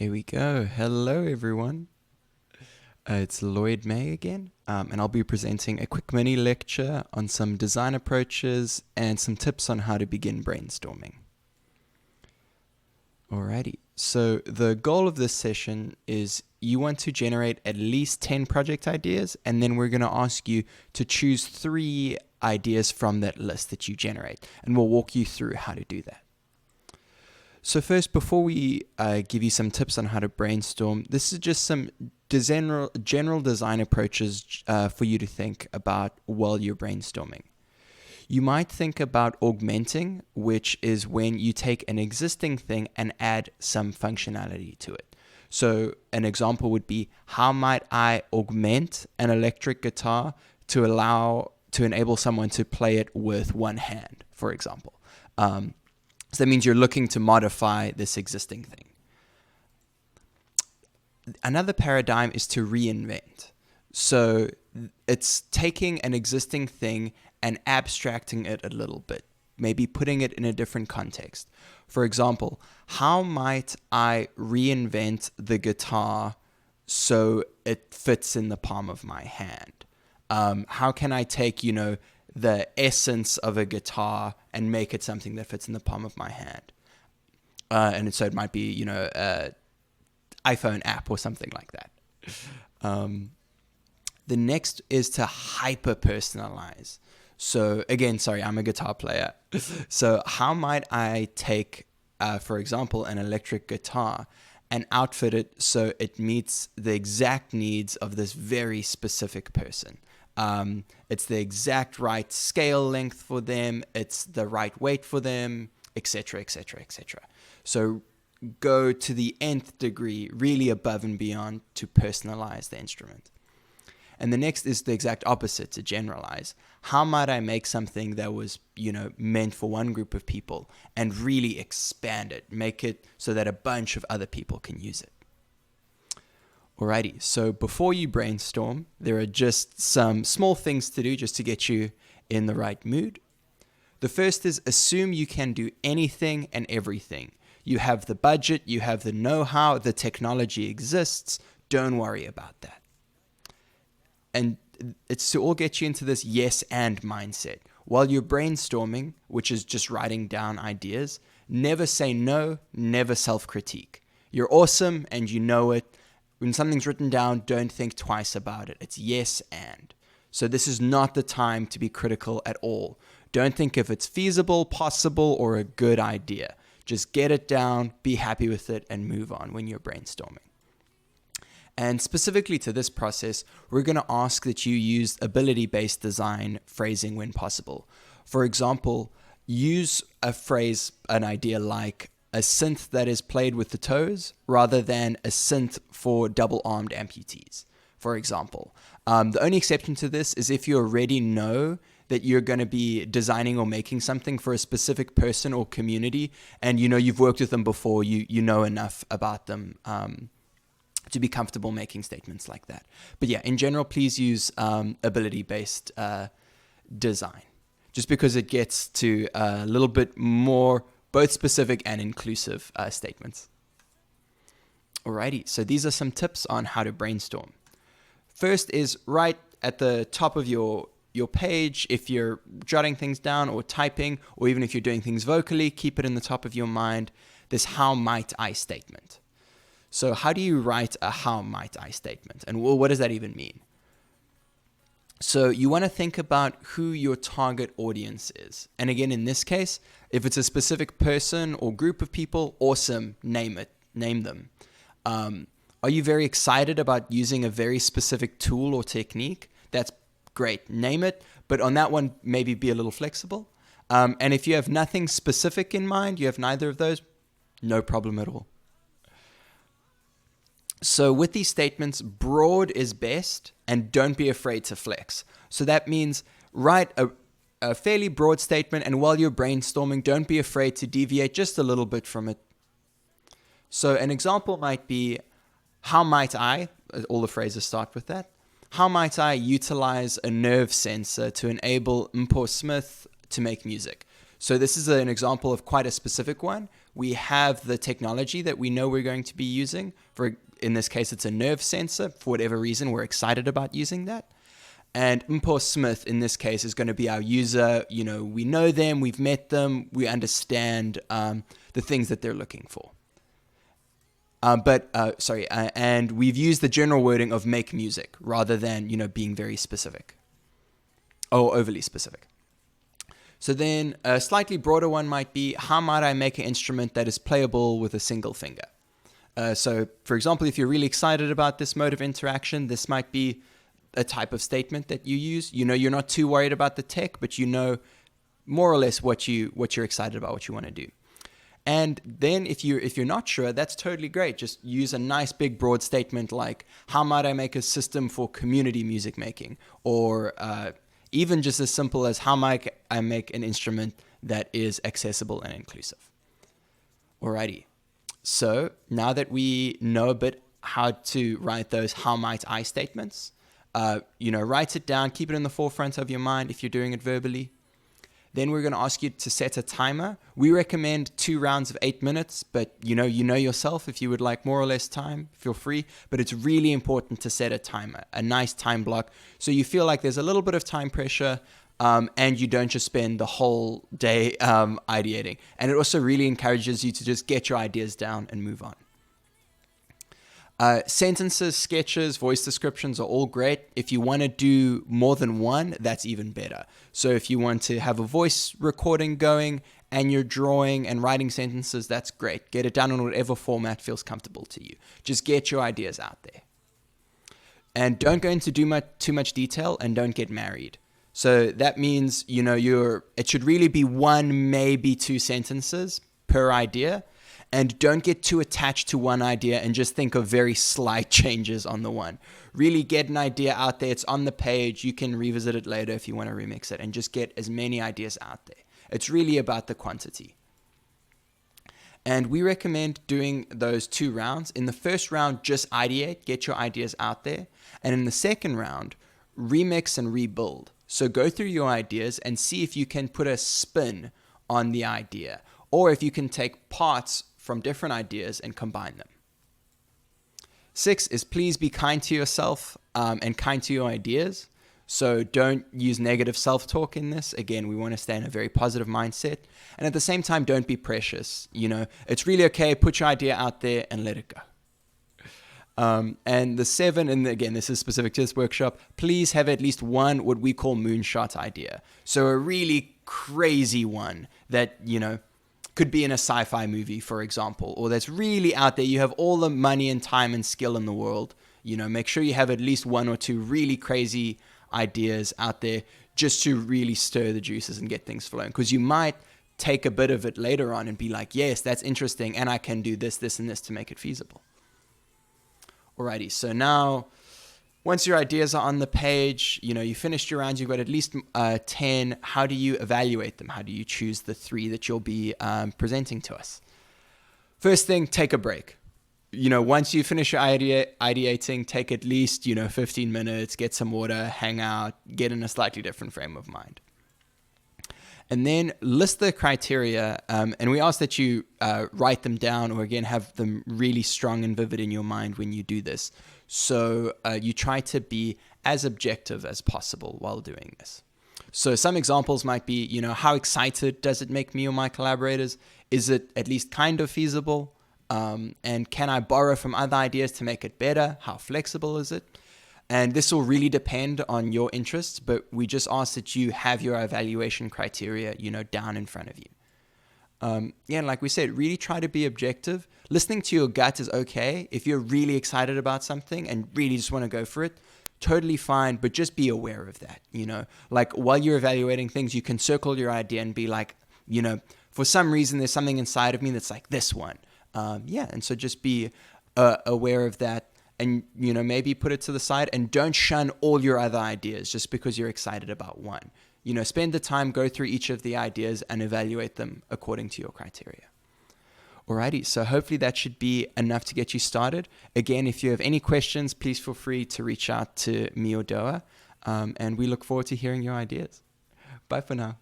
There we go. Hello, everyone. It's Lloyd May again, and I'll be presenting a quick mini lecture on some design approaches and some tips on how to begin brainstorming. Alrighty, so the goal of this session is you want to generate at least 10 project ideas, and then we're going to ask you to choose 3 ideas from that list that you generate, and we'll walk you through how to do that. So first, before we give you some tips on how to brainstorm, this is just some general design approaches for you to think about while you're brainstorming. You might think about augmenting, which is when you take an existing thing and add some functionality to it. So an example would be, how might I augment an electric guitar to enable someone to play it with one hand, for example. So that means you're looking to modify this existing thing. Another paradigm is to reinvent. So it's taking an existing thing and abstracting it a little bit, maybe putting it in a different context. For example, how might I reinvent the guitar so it fits in the palm of my hand? How can I take, the essence of a guitar and make it something that fits in the palm of my hand? And so it might be, an iPhone app or something like that. The next is to hyper-personalize. So again, sorry, I'm a guitar player. So how might I take, for example, an electric guitar and outfit it so it meets the exact needs of this very specific person? It's the exact right scale length for them, it's the right weight for them, etc., etc., etc. So go to the nth degree, really above and beyond, to personalize the instrument. And the next is the exact opposite, to generalize. How might I make something that was, meant for one group of people and really expand it, make it so that a bunch of other people can use it? Alrighty, so before you brainstorm, there are just some small things to do just to get you in the right mood. The first is assume you can do anything and everything. You have the budget, you have the know-how, the technology exists. Don't worry about that. And it's to all get you into this yes and mindset. While you're brainstorming, which is just writing down ideas, never say no, never self-critique. You're awesome and you know it. When something's written down, don't think twice about it. It's yes and. So this is not the time to be critical at all. Don't think if it's feasible, possible, or a good idea. Just get it down, be happy with it, and move on when you're brainstorming. And specifically to this process, we're going to ask that you use ability-based design phrasing when possible. For example, use a phrase, an idea like a synth that is played with the toes rather than a synth for double-armed amputees, for example. The only exception to this is if you already know that you're going to be designing or making something for a specific person or community, and you've worked with them before, you know enough about them to be comfortable making statements like that. But yeah, in general, please use ability-based design, just because it gets to a little bit more both specific and inclusive statements. Alrighty, so these are some tips on how to brainstorm. First is right at the top of your page, if you're jotting things down or typing, or even if you're doing things vocally, keep it in the top of your mind, this how might I statement. So how do you write a how might I statement? And what does that even mean? So you want to think about who your target audience is. And again, in this case, if it's a specific person or group of people, awesome, name them. Are you very excited about using a very specific tool or technique? That's great, name it. But on that one, maybe be a little flexible. And if you have nothing specific in mind, you have neither of those, no problem at all. So with these statements, broad is best, and don't be afraid to flex. So that means write a fairly broad statement, and while you're brainstorming, don't be afraid to deviate just a little bit from it. So an example might be, how might I, all the phrases start with that, how might I utilize a nerve sensor to enable Mpo Smith to make music? So this is an example of quite a specific one, we have the technology that we know we're going to be using. In this case, it's a nerve sensor. For whatever reason, we're excited about using that. And Mpo Smith, in this case, is going to be our user. We know them, we've met them, we understand the things that they're looking for. And we've used the general wording of make music rather than, being very specific or overly specific. So then a slightly broader one might be, how might I make an instrument that is playable with a single finger? So, for example, if you're really excited about this mode of interaction, this might be a type of statement that you use. You're not too worried about the tech, but more or less what you're excited about, what you want to do. And then if you're not sure, that's totally great. Just use a nice big broad statement like, how might I make a system for community music making? Or even just as simple as, how might I make an instrument that is accessible and inclusive? Alrighty. So now that we know a bit how to write those how might I statements, write it down, keep it in the forefront of your mind if you're doing it verbally. Then we're going to ask you to set a timer. We recommend 2 rounds of 8 minutes, but you know yourself. If you would like more or less time, feel free. But it's really important to set a timer, a nice time block, so you feel like there's a little bit of time pressure, and you don't just spend the whole day ideating. And it also really encourages you to just get your ideas down and move on. Sentences, sketches, voice descriptions are all great. If you want to do more than one, that's even better. So if you want to have a voice recording going and you're drawing and writing sentences, that's great. Get it done in whatever format feels comfortable to you. Just get your ideas out there. And don't go into too much detail, and don't get married. So that means, it should really be 1, maybe 2 sentences per idea. And don't get too attached to one idea and just think of very slight changes on the one. Really get an idea out there. It's on the page. You can revisit it later if you want to remix it, and just get as many ideas out there. It's really about the quantity. And we recommend doing those 2 rounds. In the first round, just ideate, get your ideas out there. And in the second round, remix and rebuild. So go through your ideas and see if you can put a spin on the idea, or if you can take parts from different ideas and combine them. 6 is, please be kind to yourself and kind to your ideas. So don't use negative self-talk in this. Again, we want to stay in a very positive mindset. And at the same time, don't be precious. It's really okay. Put your idea out there and let it go. And the 7, and again, this is specific to this workshop, please have at least one what we call moonshot idea. So a really crazy one that, could be in a sci-fi movie, for example, or that's really out there. You have all the money and time and skill in the world. Make sure you have at least 1 or 2 really crazy ideas out there, just to really stir the juices and get things flowing. Because you might take a bit of it later on and be like, yes, that's interesting, and I can do this, this, and this to make it feasible. Alrighty, so now, once your ideas are on the page, you finished your rounds, you've got at least 10. How do you evaluate them? How do you choose the 3 that you'll be presenting to us? First thing, take a break. Once you finish your ideating, take at least, 15 minutes, get some water, hang out, get in a slightly different frame of mind. And then list the criteria, and we ask that you write them down, or again, have them really strong and vivid in your mind when you do this. So you try to be as objective as possible while doing this. So some examples might be, how excited does it make me or my collaborators? Is it at least kind of feasible? And can I borrow from other ideas to make it better? How flexible is it? And this will really depend on your interests, but we just ask that you have your evaluation criteria, down in front of you. And like we said, really try to be objective. Listening to your gut is okay. If you're really excited about something and really just want to go for it, totally fine, but just be aware of that. Like while you're evaluating things, you can circle your idea and be like, for some reason, there's something inside of me that's like this one. And so just be aware of that. And, maybe put it to the side, and don't shun all your other ideas just because you're excited about one. Spend the time, go through each of the ideas and evaluate them according to your criteria. Alrighty, so hopefully that should be enough to get you started. Again, if you have any questions, please feel free to reach out to me or Doa, and we look forward to hearing your ideas. Bye for now.